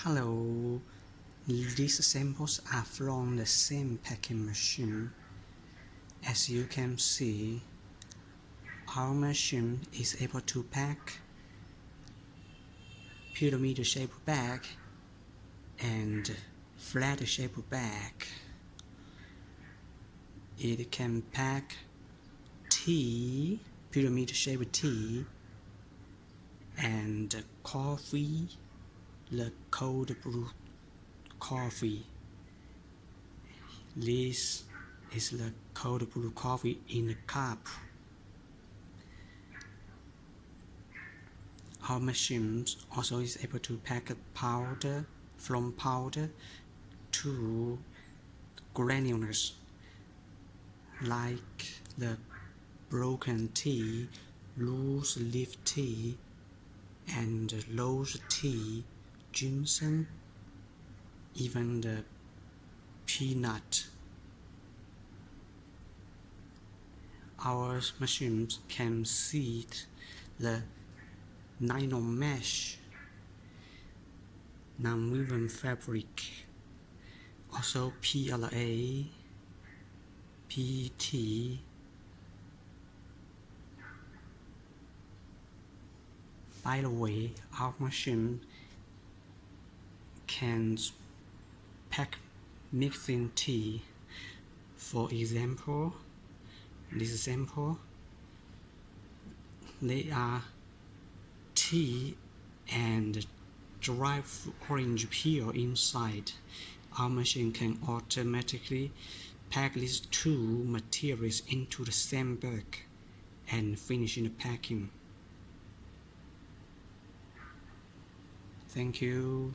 Hello, these samples are from the same packing machine. As you can see, our machine is able to pack pyramid-shaped bag and flat-shaped bag. It can pack tea, pyramid-shaped tea, and coffee, the cold brew coffee. This is the cold brew coffee in a cup. Our machine also is able to pack powder from powder to granules, like the broken tea, loose leaf tea, and rose tea, ginseng, even the peanut. Our machines can seat the nylon mesh, non-woven fabric, also PLA, PET. By the way, our machine can pack mixing tea. For example, this sample, they are tea and dry orange peel inside. Our machine can automatically pack these two materials into the same bag and finish the packing. Thank you.